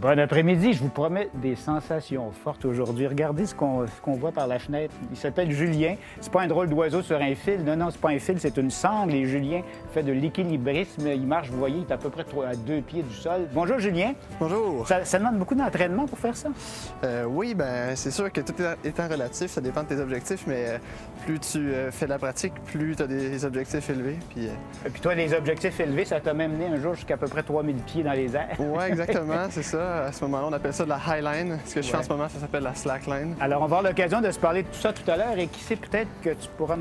Bon après-midi, je vous promets des sensations fortes aujourd'hui. Regardez ce qu'on voit par la fenêtre. Il s'appelle Julien. C'est pas un drôle d'oiseau sur un fil. Non, c'est pas un fil, c'est une sangle. Et Julien fait de l'équilibrisme. Il marche, vous voyez, il est à peu près à 2 pieds du sol. Bonjour, Julien. Bonjour. Ça demande beaucoup d'entraînement pour faire ça? Oui, bien, c'est sûr que tout étant relatif, ça dépend de tes objectifs, mais plus tu fais de la pratique, plus tu as des objectifs élevés. Et puis toi, les objectifs élevés, ça t'a même mené un jour jusqu'à peu près 3000 pieds dans les airs. Oui, exactement, c'est ça. À ce moment-là, on appelle ça de la high line. Ce que je fais en ce moment, ça s'appelle la slack line. Alors, on va avoir l'occasion de se parler de tout ça tout à l'heure et qui sait, peut-être que tu pourras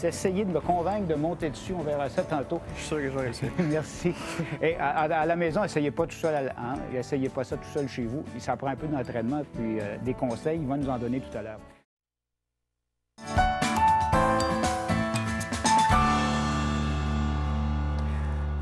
essayer de me convaincre de monter dessus. On verra ça tantôt. Je suis sûr que je vais réussir. Merci. Et à la maison, essayez pas tout seul. Essayez pas ça tout seul chez vous. Ça prend un peu d'entraînement puis des conseils. Il va nous en donner tout à l'heure.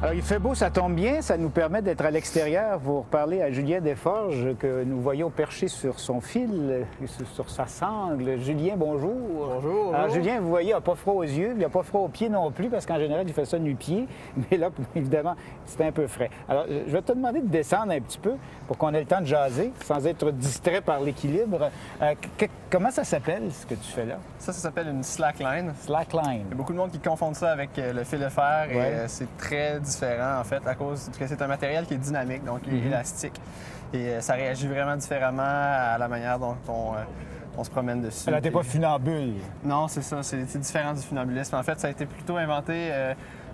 Alors, il fait beau, ça tombe bien. Ça nous permet d'être à l'extérieur pour parler à Julien Desforges, que nous voyons perché sur son fil, sur sa sangle. Julien, bonjour. Bonjour. Alors, Julien, vous voyez, il n'a pas froid aux yeux, il n'a pas froid aux pieds non plus, parce qu'en général, il fait ça nu-pied. Mais là, évidemment, c'est un peu frais. Alors, je vais te demander de descendre un petit peu pour qu'on ait le temps de jaser, sans être distrait par l'équilibre. Comment ça s'appelle, ce que tu fais là? Ça s'appelle une slack line. Slack line. Il y a beaucoup de monde qui confondent ça avec le fil de fer et c'est très différent, en fait, à cause que c'est un matériel qui est dynamique, donc il est élastique. Et ça réagit vraiment différemment à la manière dont on se promène dessus. Alors, t'es pas funambule? Non, c'est ça. C'est différent du funambulisme. En fait, ça a été plutôt inventé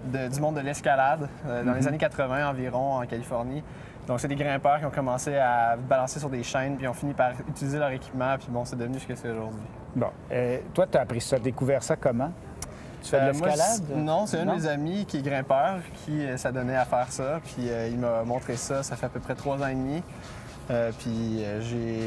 du monde de l'escalade dans les années 80 environ en Californie. Donc, c'est des grimpeurs qui ont commencé à balancer sur des chaînes puis ont fini par utiliser leur équipement. Puis bon, c'est devenu ce que c'est aujourd'hui. Bon. Toi, tu as appris ça, découvert ça comment? Tu fais de l'escalade? Non, c'est un de mes amis qui est grimpeur qui s'adonnait à faire ça. Puis il m'a montré ça. Ça fait à peu près 3 ans et demi. Puis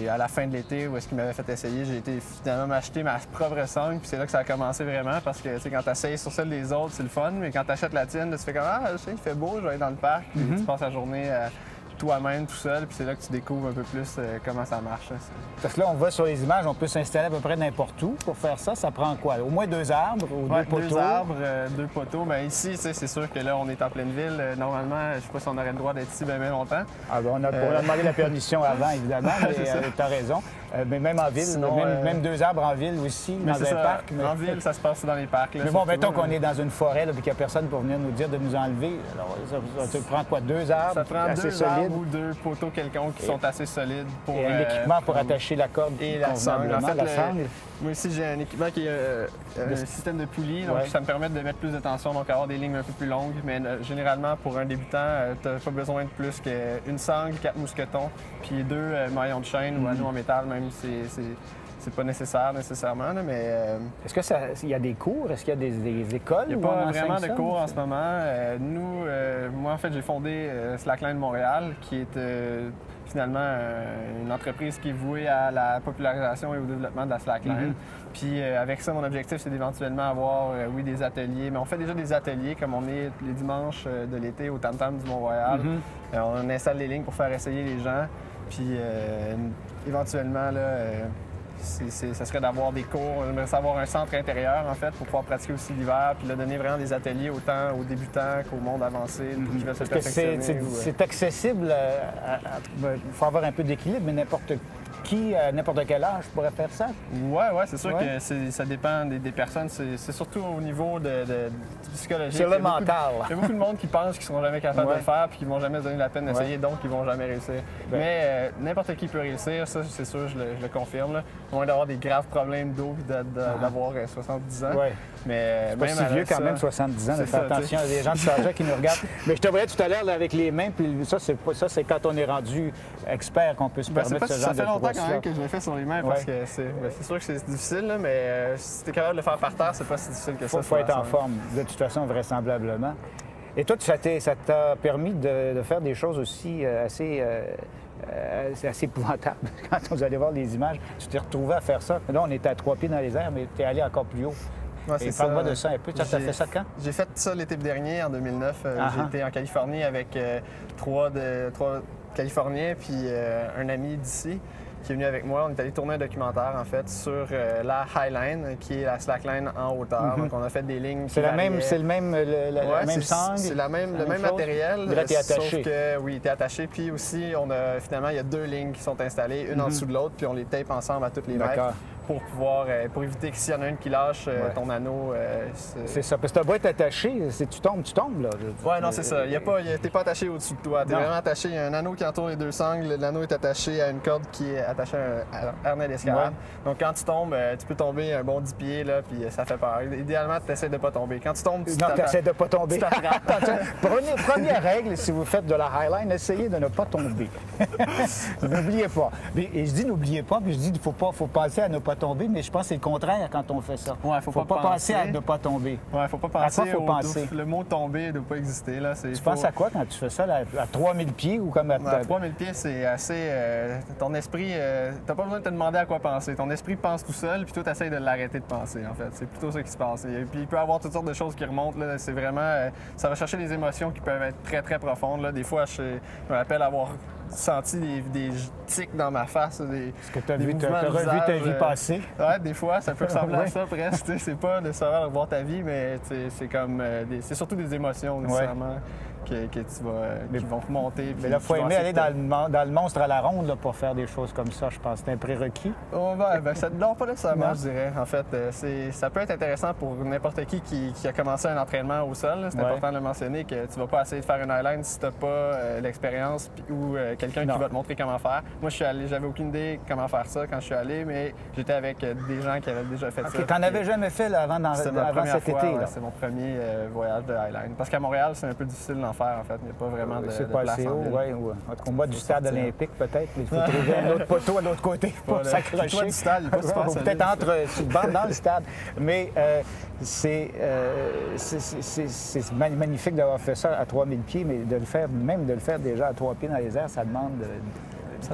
à la fin de l'été, où est-ce qu'il m'avait fait essayer, j'ai été finalement m'acheter ma propre sangle. Puis c'est là que ça a commencé vraiment, parce que tu sais, quand tu essayes sur celle des autres, c'est le fun. Mais quand tu achètes la tienne, tu fais comme je sais, il fait beau, je vais aller dans le parc. Puis tu passes la journée toi-même, tout seul. Puis c'est là que tu découvres un peu plus comment ça marche. Parce que là, on voit sur les images, on peut s'installer à peu près n'importe où pour faire ça. Ça prend quoi? Au moins 2 arbres ou 2 poteaux? 2 arbres, 2 poteaux. Bien, ici, c'est sûr que là, on est en pleine ville. Normalement, je ne sais pas si on aurait le droit d'être ici bien longtemps. Ah ben, on a demandé la permission avant, évidemment, mais tu as raison. Mais même en ville, sinon, même 2 arbres en ville aussi, dans un parc. Mais... En ville, ça se passe dans les parcs. Là, mais bon, mettons qu'on est dans une forêt et qu'il n'y a personne pour venir nous dire de nous enlever. Alors, ça te prend quoi? 2 arbres ça prend assez 2 solides? Arbres ou 2 poteaux quelconques qui sont assez solides pour... Et un équipement pour attacher la corde et la sangle. En fait, la sangle. Moi ici, j'ai un équipement qui est un système de poulies, donc ça me permet de mettre plus de tension, donc avoir des lignes un peu plus longues. Mais généralement, pour un débutant, tu n'as pas besoin de plus qu'une sangle, 4 mousquetons, puis 2 maillons de chaîne ou anneaux en métal, même si c'est pas nécessaire nécessairement. Là, mais est-ce qu'il y a des cours? Est-ce qu'il y a des écoles? Il n'y a pas vraiment de cours en ce moment. Moi, en fait, j'ai fondé Slackline Montréal, qui est finalement une entreprise qui est vouée à la popularisation et au développement de la slackline. Puis avec ça, mon objectif, c'est d'éventuellement avoir, des ateliers. Mais on fait déjà des ateliers, comme on est les dimanches de l'été au Tam Tam du Mont-Royal. On installe les lignes pour faire essayer les gens. Puis éventuellement, là, ça serait d'avoir des cours. J'aimerais savoir un centre intérieur, en fait, pour pouvoir pratiquer aussi l'hiver, puis là, donner vraiment des ateliers autant aux débutants qu'au monde avancé qui veulent se perfectionner. C'est accessible. Il faut avoir un peu d'équilibre, mais n'importe qui, à n'importe quel âge, pourrait faire ça? Oui, c'est sûr que ça dépend des personnes. C'est surtout au niveau du psychologique. Sur le mental. Il y a beaucoup de monde qui pense qu'ils ne seront jamais capables de le faire puis qu'ils ne vont jamais se donner la peine d'essayer, donc ils ne vont jamais réussir. Mais n'importe qui peut réussir, ça, c'est sûr, je le confirme. Là. Au moins d'avoir des graves problèmes d'eau et d'avoir 70 ans. Mais c'est pas si vieux quand même, 70 ans, de faire attention à des gens de Sargent qui nous regardent. Mais je te voyais tout à l'heure avec les mains, puis ça, c'est quand on est rendu expert qu'on peut se permettre ce genre de... Ça fait longtemps quand même que je l'ai fait sur les mains, parce que c'est sûr que c'est difficile, là, mais si tu es capable de le faire par terre, c'est pas si difficile que ça. Il faut être en forme, de toute façon, vraisemblablement. Et toi, ça t'a permis de faire des choses aussi assez épouvantables. Quand vous allez voir les images, tu t'es retrouvé à faire ça. Là, on était à 3 pieds dans les airs, mais tu es allé encore plus haut. Parle-moi de ça un peu. Tu as fait ça quand? J'ai fait ça l'été dernier, en 2009. J'ai été en Californie avec 3 Californiens puis un ami d'ici. qui est venu avec moi. On est allé tourner un documentaire, en fait, sur la Highline, qui est la slackline en hauteur. Donc, on a fait des lignes qui variaient. C'est le même, la même sangle? C'est le même matériel. Là, t'es attaché. Sauf que, oui, t'es attaché. Puis aussi, finalement, il y a 2 lignes qui sont installées, une en dessous de l'autre, puis on les tape ensemble à toutes les mètres pour pouvoir, pour éviter que s'il y en a une qui lâche, ton anneau... c'est ça, parce que tu dois être attaché. Si tu tombes, là. Oui, non, c'est ça. T'es pas attaché au-dessus de toi. T'es vraiment attaché. Il y a un anneau qui entoure les 2 sangles. L'anneau est attaché à une corde qui est attachée à un harnais d'escalade. Donc, quand tu tombes, tu peux tomber un bon 10 pieds, là, puis ça fait peur. Idéalement, tu essaies de pas tomber. Quand tu tombes, tu essaies de pas tomber. Première règle, si vous faites de la highline, essayez de ne pas tomber. N'oubliez pas. Et je dis n'oubliez pas, puis je dis qu'il faut penser à ne pas tomber, mais je pense que c'est le contraire quand on fait ça. Ouais, faut pas penser à ne pas tomber. Ouais, faut pas penser. À quoi faut penser? Le mot tomber ne doit pas exister. Là. Tu penses à quoi quand tu fais ça, à 3000 pieds ou comme à 3000 pieds, c'est assez... ton esprit... t'as pas besoin de te demander à quoi penser. Ton esprit pense tout seul, puis toi, t'essayes de l'arrêter de penser, en fait. C'est plutôt ça qui se passe. Et puis, il peut y avoir toutes sortes de choses qui remontent. Là. C'est vraiment... ça va chercher des émotions qui peuvent être très, très profondes. Là. Des fois, je me rappelle avoir senti des tics dans ma face. Est-ce que tu as revu ta vie passée? Oui, des fois, ça peut ressembler à ça presque. C'est pas nécessairement de revoir ta vie, mais c'est comme c'est surtout des émotions nécessairement qui vont monter. Mais là, il faut aimer aller dans le monstre à la ronde là, pour faire des choses comme ça, je pense. C'est un prérequis. Oh, ça ne dort pas nécessairement, je dirais. En fait, ça peut être intéressant pour n'importe qui a commencé un entraînement au sol. C'est important de le mentionner que tu ne vas pas essayer de faire une highline si tu n'as pas l'expérience ou quelqu'un qui va te montrer comment faire. Moi, je suis allé, j'avais aucune idée comment faire ça quand je suis allé, mais j'étais avec des gens qui avaient déjà fait ça. Tu n'en avais jamais fait là, avant cet été? C'est mon premier voyage de highline. Parce qu'à Montréal, c'est un peu difficile d'en faire, en fait. Il n'y a pas vraiment de c'est pas assez haut, oui. En tout cas, moi, du stade olympique, peut-être. Il faut trouver un autre poteau à l'autre côté pour s'accrocher. Toi, du stade, il n'y a pas super solide. Peut-être dans le stade. Mais c'est magnifique d'avoir fait ça à 3000 pieds, mais de le faire déjà à 3 pieds dans les airs, ça demande de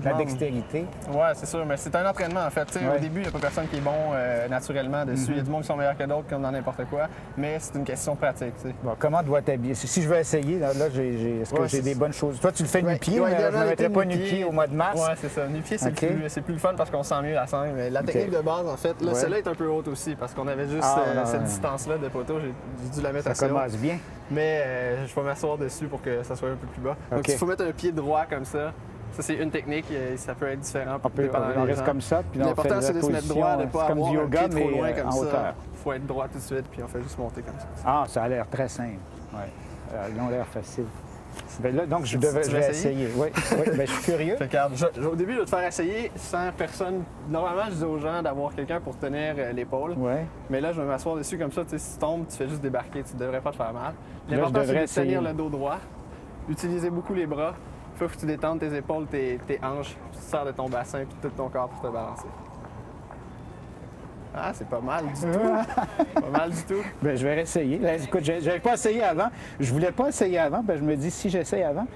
la dextérité. Oui, c'est sûr, mais c'est un entraînement en fait. Au début, il n'y a pas personne qui est bon naturellement dessus. Il y a du monde qui sont meilleurs que d'autres, comme dans n'importe quoi, mais c'est une question de pratique. Bon, comment dois t'habiller? Si je veux essayer, là, est-ce que j'ai des bonnes choses? Toi, tu le fais nu-pied, je ne mettrais pas nu-pied au mois de mars. Oui, c'est ça. Nu-pied, c'est plus le fun parce qu'on sent mieux la sangle. Mais la technique de base, en fait, là, celle-là est un peu haute aussi parce qu'on avait juste cette distance-là de poteau. J'ai dû la mettre assez haute. Ça commence bien. Mais je vais m'asseoir dessus pour que ça soit un peu plus bas. Donc, il faut mettre un pied droit comme ça. Ça, c'est une technique, ça peut être différent. On reste comme ça, puis l'important, c'est de se mettre droit, de ne pas avoir un pied trop loin comme ça. Il faut être droit tout de suite, puis on fait juste monter comme ça. Ah, ça a l'air très simple. Ouais. Ils ont l'air facile. Ben là, donc, je vais essayer. Oui, ben, je suis curieux. Regarde, au début, je vais te faire essayer sans personne. Normalement, je dis aux gens d'avoir quelqu'un pour tenir l'épaule. Ouais. Mais là, je vais m'asseoir dessus comme ça. Si tu tombes, tu fais juste débarquer. Tu ne devrais pas te faire mal. L'important, c'est de tenir le dos droit. Utiliser beaucoup les bras. Il faut que tu détendes tes épaules, tes hanches, tu te sers de ton bassin puis tout ton corps pour te balancer. Ah, c'est pas mal du tout. Pas mal du tout. Bien, je vais essayer. Là, écoute, je n'avais pas essayé avant. Je voulais pas essayer avant, je me dis si j'essaye avant.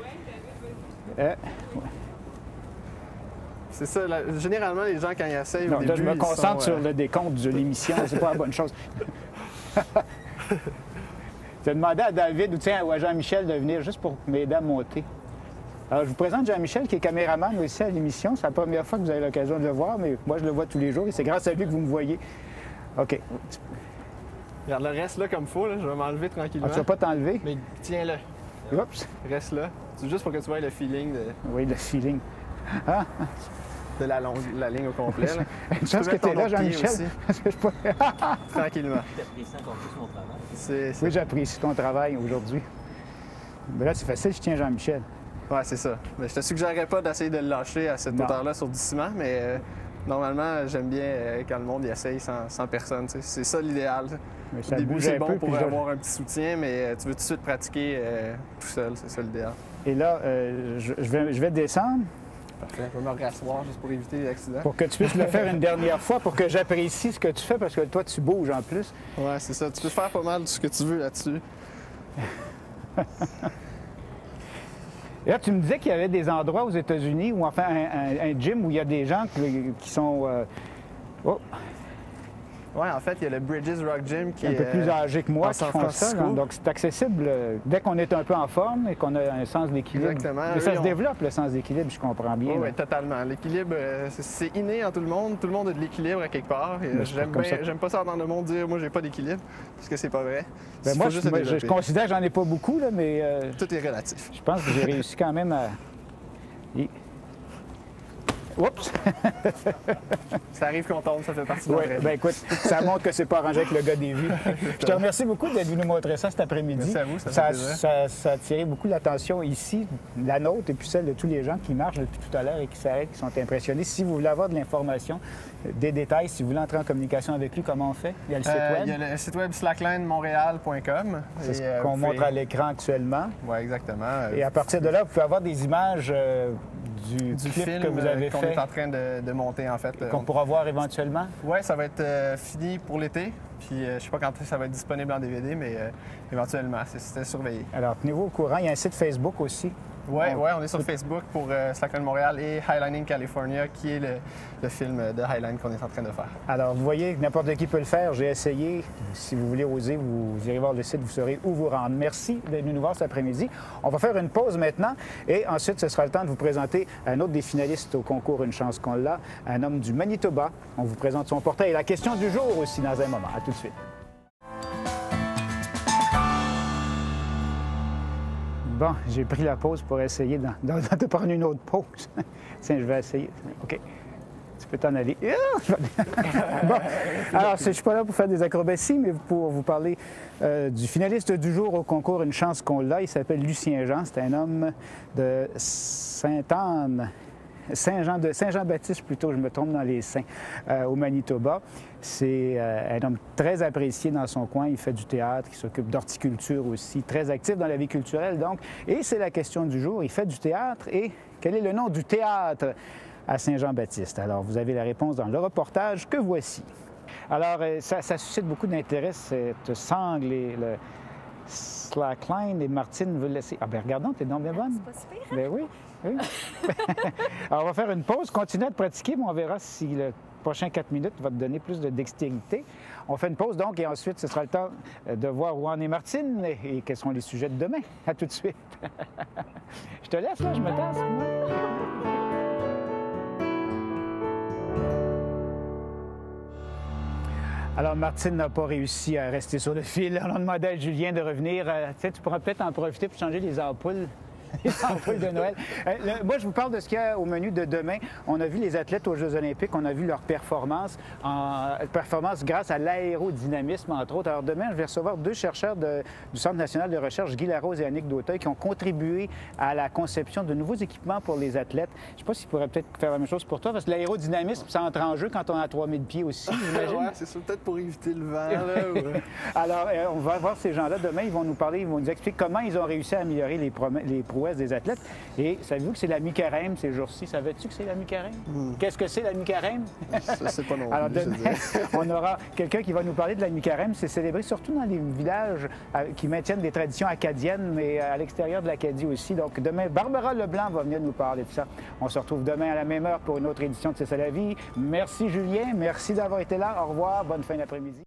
C'est ça. Généralement, les gens, quand ils essayent au début, là, je me concentre sur le décompte de l'émission. C'est pas la bonne chose. J'ai demandé à David ou à Jean-Michel de venir juste pour m'aider à monter. Alors, je vous présente Jean-Michel, qui est caméraman aussi à l'émission. C'est la première fois que vous avez l'occasion de le voir, mais moi, je le vois tous les jours et c'est grâce à lui que vous me voyez. OK. Regarde, le reste là comme il faut. Je vais m'enlever tranquillement. Ah, tu vas pas t'enlever? Mais tiens-le. Oups. Reste là. C'est juste pour que tu vois le feeling de... Oui, le feeling. Ah. De la ligne au complet. Là. Une chance que tu es là, Jean-Michel. Tranquillement. J'apprécie encore plus mon travail. Oui, j'apprécie ton travail aujourd'hui. Mais là, c'est facile, je tiens Jean-Michel. Oui, c'est ça. Mais je te suggérerais pas d'essayer de le lâcher à cette hauteur-là sur du ciment, mais normalement, j'aime bien quand le monde y essaye sans personne. C'est ça l'idéal. Au début, c'est bon pour avoir un petit soutien, mais tu veux tout de suite pratiquer tout seul. C'est ça l'idéal. Et là, je vais descendre. Parfait. Je vais me rasseoir juste pour éviter les accidents. Pour que tu puisses le faire une dernière fois, pour que j'apprécie ce que tu fais, parce que toi, tu bouges en plus. Oui, c'est ça. Tu peux faire pas mal de ce que tu veux là-dessus. Et là, tu me disais qu'il y avait des endroits aux États-Unis, ou enfin un gym où il y a des gens qui sont... Oui, en fait, il y a le Bridges Rock Gym qui est un peu plus âgé âgé que moi qui font ça. Donc, c'est accessible dès qu'on est un peu en forme et qu'on a un sens d'équilibre. Exactement. Mais ça se développe, le sens d'équilibre, je comprends bien. Oui, totalement. L'équilibre, c'est inné en tout le monde. Tout le monde a de l'équilibre à quelque part. J'aime pas ça entendre le monde dire « moi, j'ai pas d'équilibre » parce que c'est pas vrai. Ben moi, je considère que j'en ai pas beaucoup, là, mais... Tout est relatif. Je pense que j'ai réussi quand même à... Oups! Ça arrive qu'on tombe, ça fait partie de ben écoute, ça montre que c'est pas arrangé avec le gars des vues. Je te remercie beaucoup d'être venu nous montrer ça cet après-midi. Merci à vous, ça a attiré beaucoup l'attention ici, la nôtre et puis celle de tous les gens qui marchent depuis tout à l'heure et qui s'arrêtent, qui sont impressionnés. Si vous voulez avoir de l'information, des détails, si vous voulez entrer en communication avec lui, comment on fait? Il y a le site web. Il y a le site web slacklinemontréal.com. C'est ce qu'on montre à l'écran actuellement. Oui, exactement. Et à partir de là, vous pouvez avoir des images du clip film que vous avez fait. Qu'on est en train de monter, en fait. Qu'on pourra voir éventuellement? Oui, ça va être fini pour l'été. Puis je ne sais pas quand ça va être disponible en DVD, mais éventuellement, c'était surveillé. Alors, tenez-vous au courant. Il y a un site Facebook aussi. Oui, on est sur Facebook pour Slackline Montréal et Highlining California, qui est le film de Highline qu'on est en train de faire. Alors, vous voyez, n'importe qui peut le faire. J'ai essayé. Si vous voulez oser, vous irez voir le site, vous saurez où vous rendre. Merci d'être venu nous voir cet après-midi. On va faire une pause maintenant et ensuite, ce sera le temps de vous présenter un autre des finalistes au concours Une chance qu'on l'a, un homme du Manitoba. On vous présente son portrait et la question du jour aussi dans un moment. À tout de suite. Bon, j'ai pris la pause pour essayer de prendre une autre pause. Tiens, je vais essayer. OK. Tu peux t'en aller. Bon, alors, je ne suis pas là pour faire des acrobaties, mais pour vous parler du finaliste du jour au concours Une chance qu'on l'a. Il s'appelle Lucien Jean. C'est un homme de Sainte-Anne. Saint-Jean-Baptiste, plutôt, je me trompe dans les saints, au Manitoba. C'est un homme très apprécié dans son coin. Il fait du théâtre, il s'occupe d'horticulture aussi, très actif dans la vie culturelle, donc. Et c'est la question du jour. Il fait du théâtre. Et quel est le nom du théâtre à Saint-Jean-Baptiste? Alors, vous avez la réponse dans le reportage que voici. Alors, ça suscite beaucoup d'intérêt, cette sangle et le slackline. Et Martine veut laisser... Ah bien, regardons, t'es donc bien bonne. C'est pas super, hein? Bien oui. Oui. Alors, on va faire une pause, continuer à pratiquer, mais on verra si le prochain 4 minutes va te donner plus de dextérité. On fait une pause donc et ensuite, ce sera le temps de voir où en est Martine et quels sont les sujets de demain. À tout de suite. Je te laisse, là, je me tasse. Alors, Martine n'a pas réussi à rester sur le fil. On a demandé à Julien de revenir. Tu pourras peut-être en profiter pour changer les ampoules. Les ampoules de Noël. Moi, je vous parle de ce qu'il y a au menu de demain. On a vu les athlètes aux Jeux olympiques, on a vu leur performance grâce à l'aérodynamisme, entre autres. Alors demain, je vais recevoir 2 chercheurs du Centre national de recherche, Guy Larose et Annick Dauteuil, qui ont contribué à la conception de nouveaux équipements pour les athlètes. Je ne sais pas s'ils pourraient peut-être faire la même chose pour toi, parce que l'aérodynamisme, ça entre en jeu quand on a 3000 pieds aussi, j'imagine. Oui, c'est sûr, peut-être pour éviter le vent. Là, Alors, on va voir ces gens-là demain. Ils vont nous parler, ils vont nous expliquer comment ils ont réussi à améliorer les prouesses des athlètes. Et savez-vous que c'est la mi-carême ces jours-ci? Savais-tu que c'est la mi-carême? Qu'est-ce que c'est la mi-carême? Ça, c'est pas non plus. Alors demain, on aura quelqu'un qui va nous parler de la mi-carême. C'est célébré surtout dans les villages qui maintiennent des traditions acadiennes, mais à l'extérieur de l'Acadie aussi. Donc demain, Barbara Leblanc va venir nous parler de ça. On se retrouve demain à la même heure pour une autre édition de C'est ça la vie. Merci Julien, merci d'avoir été là. Au revoir, bonne fin d'après-midi.